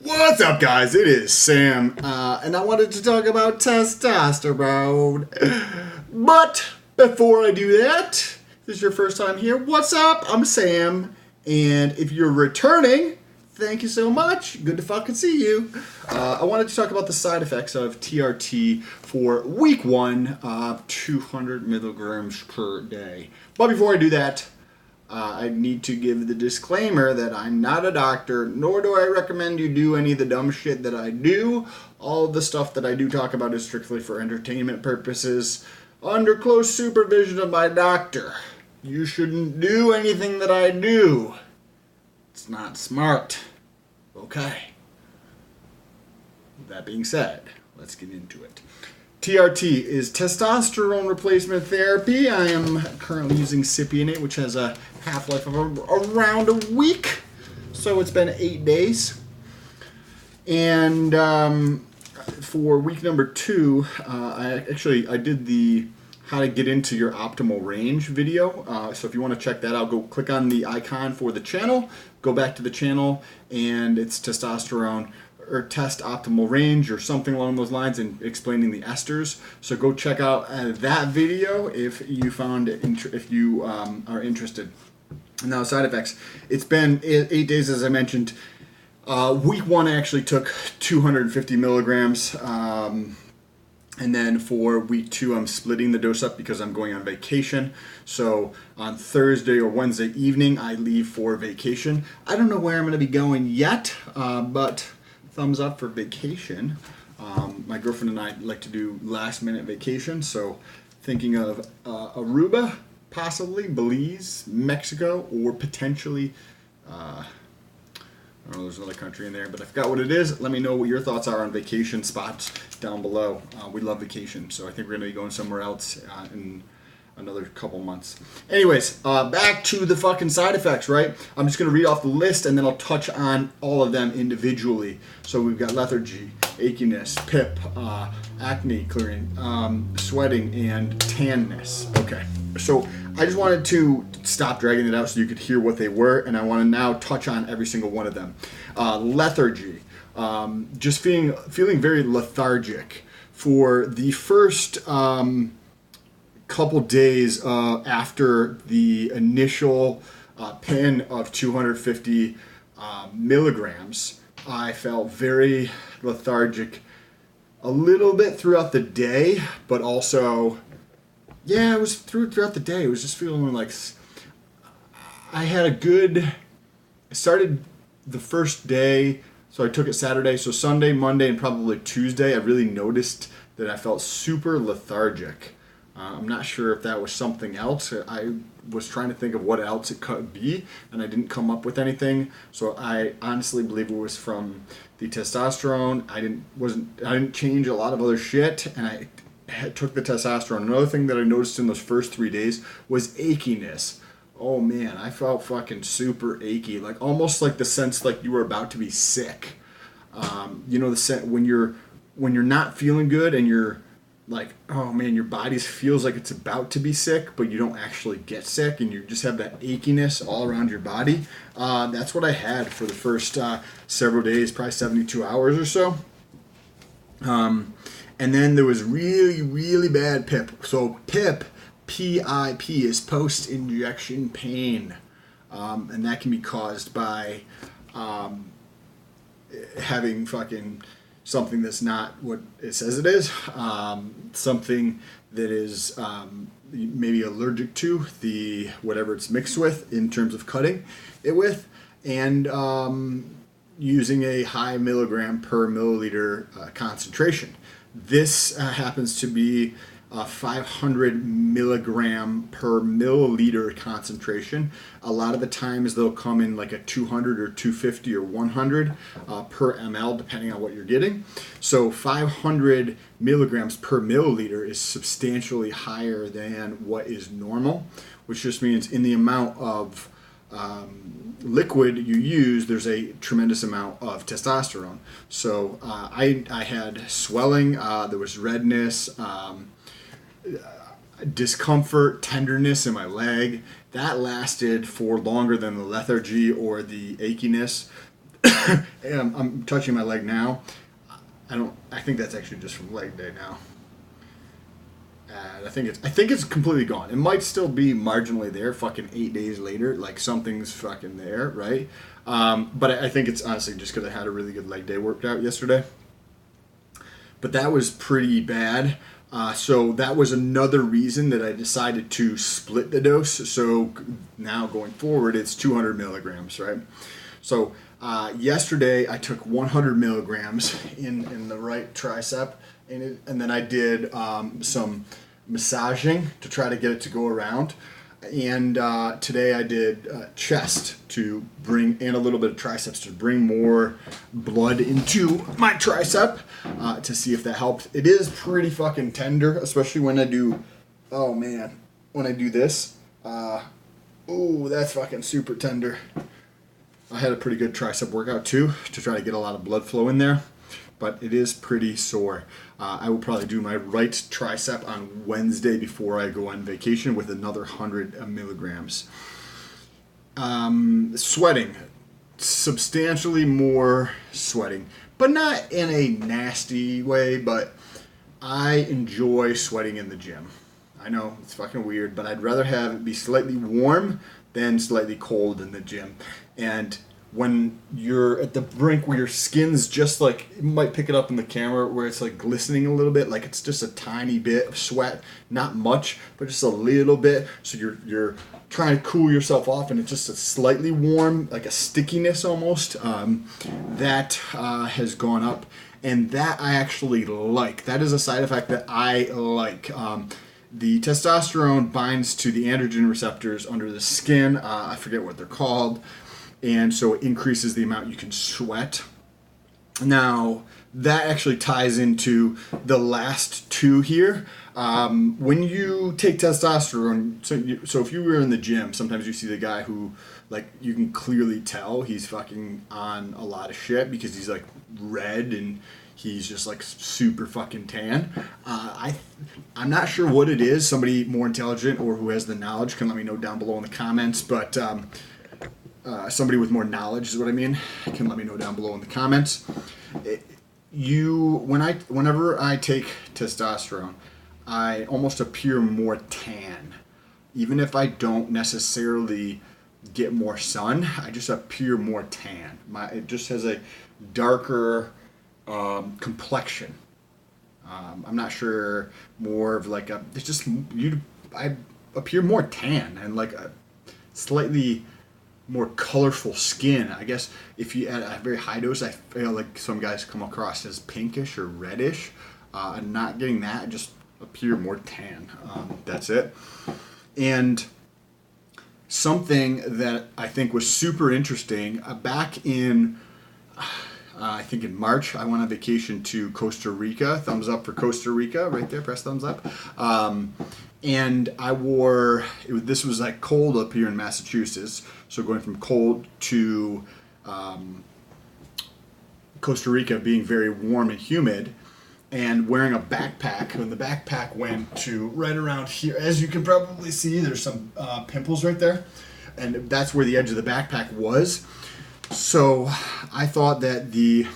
What's up, guys? It is Sam, and I wanted to talk about testosterone. But before I do that, if this is your first time here, what's up? I'm Sam, and if you're returning, thank you so much. Good to fucking see you. I wanted to talk about the side effects of TRT for week 1, 200 milligrams per day. But before I do that, I need to give the disclaimer that I'm not a doctor, nor do I recommend you do any of the dumb shit that I do. All of the stuff that I do talk about is strictly for entertainment purposes, under close supervision of my doctor. You shouldn't do anything that I do. It's not smart. Okay. That being said, let's get into it. TRT is testosterone replacement therapy. I am currently using Cypionate, which has a half-life of around a week. So it's been 8 days. And for week number 2, I did the how to get into your optimal range video. So if you want to check that out, go click on the icon for the channel, go back to the channel, and it's testosterone or test optimal range or something along those lines, and explaining the esters. So go check out that video if you found it if you are interested. Now, side effects. It's been 8 days, as I mentioned. Week 1 I actually took 250 milligrams. And then for week 2, I'm splitting the dose up because I'm going on vacation. So on Thursday or Wednesday evening, I leave for vacation. I don't know where I'm going to be going yet, but thumbs up for vacation. My girlfriend and I like to do last minute vacation, so thinking of Aruba, possibly Belize, Mexico, or potentially, I don't know, there's another country in there, but I forgot what it is. Let me know what your thoughts are on vacation spots down below. We love vacation, so I think we're going to be going somewhere else in another couple months. Anyways, back to the fucking side effects, right? I'm just going to read off the list, and then I'll touch on all of them individually. So we've got lethargy, achiness, PIP, acne clearing, sweating, and tanness. Okay, so I just wanted to stop dragging it out so you could hear what they were, and I want to now touch on every single one of them. Lethargy, just feeling very lethargic for the first couple days after the initial pin of 250 milligrams. I felt very lethargic a little bit throughout the day, but also, yeah, it was throughout the day. It was just feeling like I started the first day, so I took it Saturday, so Sunday, Monday, and probably Tuesday, I really noticed that I felt super lethargic. I'm not sure if that was something else. I was trying to think of what else it could be, and I didn't come up with anything. So I honestly believe it was from the testosterone. I didn't change a lot of other shit, and I took the testosterone. Another thing that I noticed in those first 3 days was achiness. Oh man, I felt fucking super achy, like almost like the sense like you were about to be sick. You know the sense when you're not feeling good and you're like, oh man, your body feels like it's about to be sick, but you don't actually get sick, and you just have that achiness all around your body. That's what I had for the first several days, probably 72 hours or so. And then there was really, really bad PIP. So PIP, PIP, is post-injection pain. And that can be caused by having fucking something that's not what it says it is, something that is maybe allergic to the whatever it's mixed with in terms of cutting it with, and using a high milligram per milliliter concentration. This happens to be 500 milligram per milliliter concentration. A lot of the times they'll come in like a 200 or 250 or 100 per ml, depending on what you're getting. So 500 milligrams per milliliter is substantially higher than what is normal, which just means in the amount of liquid you use, there's a tremendous amount of testosterone. So I had swelling, there was redness, discomfort, tenderness in my leg. That lasted for longer than the lethargy or the achiness. And I'm touching my leg now. I think that's actually just from leg day now. And I think it's completely gone. It might still be marginally there. Fucking 8 days later, like something's fucking there, right? But I think it's honestly just because I had a really good leg day worked out yesterday. But that was pretty bad. So that was another reason that I decided to split the dose. So now going forward, it's 200 milligrams, right? So yesterday I took 100 milligrams in the right tricep, and then I did some massaging to try to get it to go around. And today I did chest to bring, and a little bit of triceps to bring more blood into my tricep to see if that helped. It is pretty fucking tender, especially when I do, oh man, when I do this. Ooh, that's fucking super tender. I had a pretty good tricep workout too to try to get a lot of blood flow in there, but it is pretty sore. I will probably do my right tricep on Wednesday before I go on vacation with another 100 milligrams. Sweating. Substantially more sweating. But not in a nasty way, but I enjoy sweating in the gym. I know, it's fucking weird, but I'd rather have it be slightly warm than slightly cold in the gym. And when you're at the brink where your skin's just like, you might pick it up in the camera where it's like glistening a little bit, like it's just a tiny bit of sweat, not much, but just a little bit. So you're trying to cool yourself off, and it's just a slightly warm, like a stickiness almost. That has gone up, and that I actually like. That is a side effect that I like. The testosterone binds to the androgen receptors under the skin. I forget what they're called. And so it increases the amount you can sweat. Now, that actually ties into the last two here. When you take testosterone, so if you were in the gym, sometimes you see the guy who, like, you can clearly tell he's fucking on a lot of shit because he's, like, red and he's just, like, super fucking tan. I'm not sure what it is. Somebody more intelligent or who has the knowledge can let me know down below in the comments, but somebody with more knowledge is what I mean, can let me know down below in the comments. Whenever I take testosterone, I almost appear more tan. Even if I don't necessarily get more sun, I just appear more tan. It just has a darker complexion. I'm not sure, more of like it's just, I appear more tan and like a slightly more colorful skin. I guess if you add a very high dose, I feel like some guys come across as pinkish or reddish. And not getting that, just appear more tan. That's it. And something that I think was super interesting, back in, I think in March, I went on vacation to Costa Rica. Thumbs up for Costa Rica, right there, press thumbs up. And I wore, this was like cold up here in Massachusetts, so going from cold to Costa Rica being very warm and humid, and wearing a backpack, and the backpack went to right around here. As you can probably see, there's some pimples right there, and that's where the edge of the backpack was. So I thought that the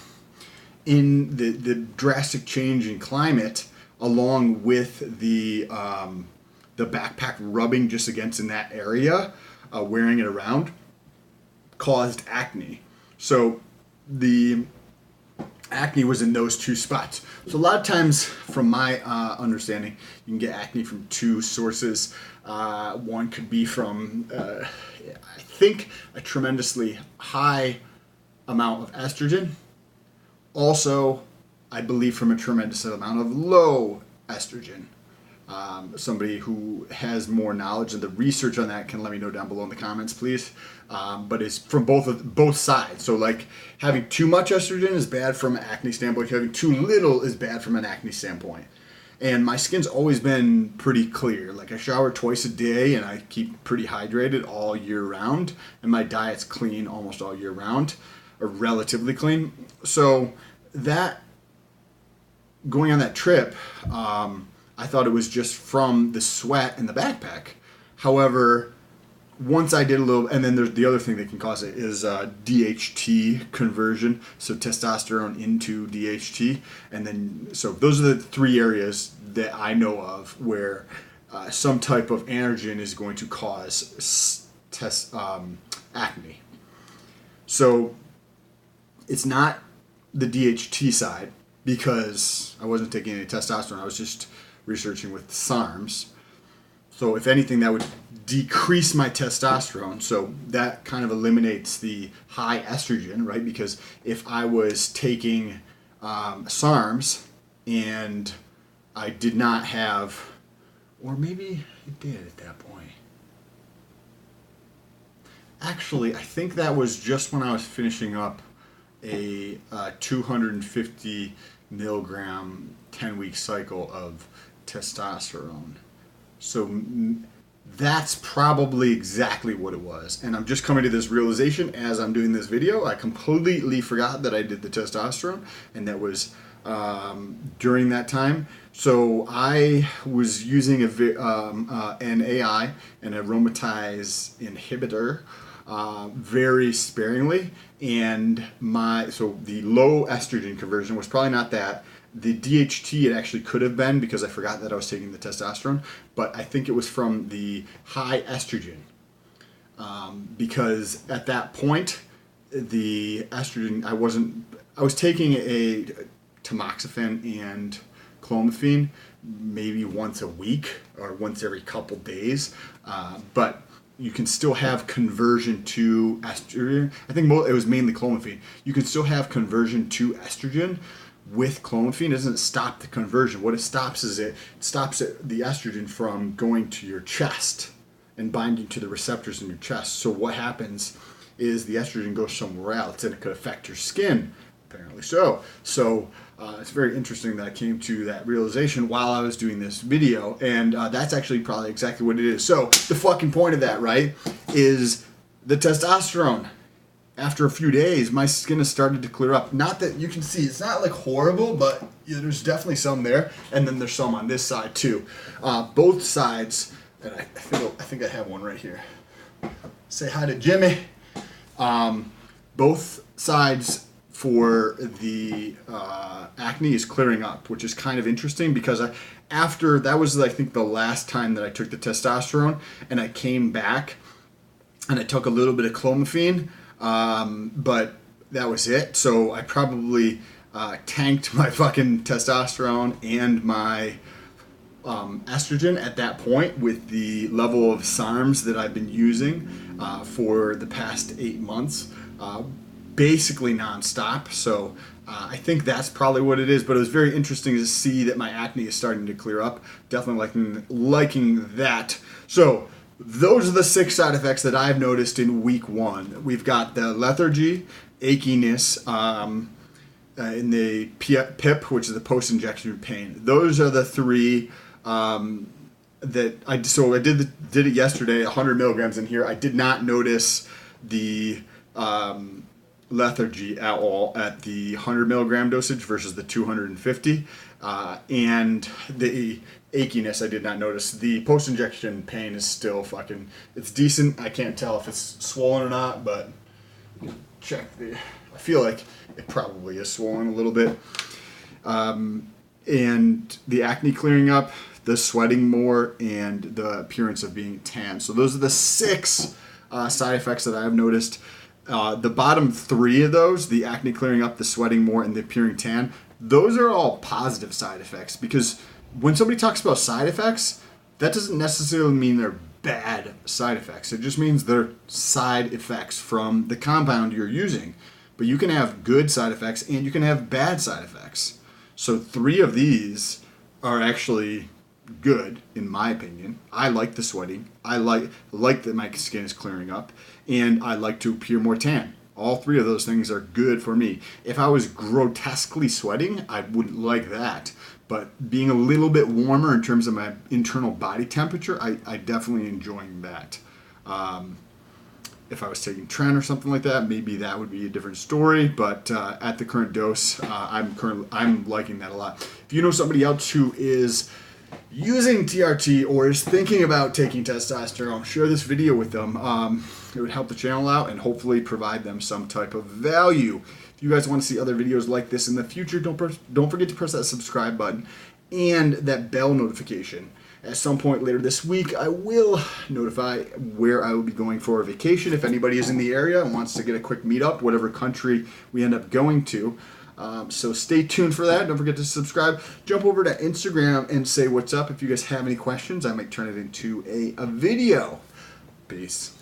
drastic change in climate, along with the backpack rubbing just against in that area, wearing it around, caused acne. So the acne was in those two spots. So a lot of times, from my understanding, you can get acne from two sources. One could be from, I think, a tremendously high amount of estrogen. Also, I believe from a tremendous amount of low estrogen. Somebody who has more knowledge and the research on that can let me know down below in the comments, please. But it's from both sides. So like having too much estrogen is bad from an acne standpoint. Having too little is bad from an acne standpoint. And my skin's always been pretty clear. Like I shower twice a day and I keep pretty hydrated all year round. And my diet's clean almost all year round, or relatively clean. So that, going on that trip, I thought it was just from the sweat in the backpack. However, once I did a little, and then there's the other thing that can cause it is DHT conversion, so testosterone into DHT, and then so those are the three areas that I know of where some type of androgen is going to cause acne. So it's not the DHT side because I wasn't taking any testosterone. I was just researching with SARMs. So if anything, that would decrease my testosterone. So that kind of eliminates the high estrogen, right? Because if I was taking SARMs and I did not have, or maybe it did at that point. Actually, I think that was just when I was finishing up a 250 milligram 10-week cycle of testosterone. So that's probably exactly what it was. And I'm just coming to this realization as I'm doing this video. I completely forgot that I did the testosterone, and that was during that time. So I was using an AI, an aromatase inhibitor, very sparingly, and so the low estrogen conversion was probably not that. The DHT it actually could have been because I forgot that I was taking the testosterone, but I think it was from the high estrogen, because at that point the estrogen I was taking a tamoxifen and clomiphene maybe once a week or once every couple days, but you can still have conversion to estrogen. I think it was mainly clomiphene. You can still have conversion to estrogen with clomiphene. It doesn't stop the conversion. What it stops is the estrogen from going to your chest and binding to the receptors in your chest. So what happens is the estrogen goes somewhere else, and it could affect your skin, apparently so. So it's very interesting that I came to that realization while I was doing this video, and that's actually probably exactly what it is. So the fucking point of that, right, is the testosterone. After a few days, my skin has started to clear up. Not that you can see, it's not like horrible, but there's definitely some there, and then there's some on this side too. Both sides, and I think I have one right here. Say hi to Jimmy. Both sides for the acne is clearing up, which is kind of interesting because after that was, I think, the last time that I took the testosterone, and I came back and I took a little bit of clomiphene, but that was it. So I probably tanked my fucking testosterone and my estrogen at that point with the level of SARMs that I've been using for the past 8 months. Basically nonstop. So I think that's probably what it is, but it was very interesting to see that my acne is starting to clear up. Definitely liking that. So those are the 6 side effects that I've noticed in week 1. We've got the lethargy, achiness, in the PIP, which is the post-injection pain. Those are the 3 that I did it yesterday, 100 milligrams in here. I did not notice the lethargy at all at the 100 milligram dosage versus the 250, and the achiness I did not notice. The post-injection pain is still it's decent. I can't tell if it's swollen or not, but check I feel like it probably is swollen a little bit. And the acne clearing up, the sweating more, and the appearance of being tan. So those are the 6 side effects that I've noticed. The bottom 3 of those, the acne clearing up, the sweating more, and the appearing tan, those are all positive side effects, because when somebody talks about side effects, that doesn't necessarily mean they're bad side effects. It just means they're side effects from the compound you're using. But you can have good side effects and you can have bad side effects. So 3 of these are actually good, in my opinion. I like the sweating. I like that my skin is clearing up, and I like to appear more tan. All 3 of those things are good for me. If I was grotesquely sweating, I wouldn't like that. But being a little bit warmer in terms of my internal body temperature, I definitely enjoying that. If I was taking Tren or something like that, maybe that would be a different story. But at the current dose, I'm liking that a lot. If you know somebody else who is using TRT or is thinking about taking testosterone, share this video with them. It would help the channel out and hopefully provide them some type of value. If you guys want to see other videos like this in the future, don't forget to press that subscribe button and that bell notification. At some point later this week, I will notify where I will be going for a vacation. If anybody is in the area and wants to get a quick meetup, whatever country we end up going to. So stay tuned for that. Don't forget to subscribe. Jump over to Instagram and say what's up. If you guys have any questions, I might turn it into a video. Peace.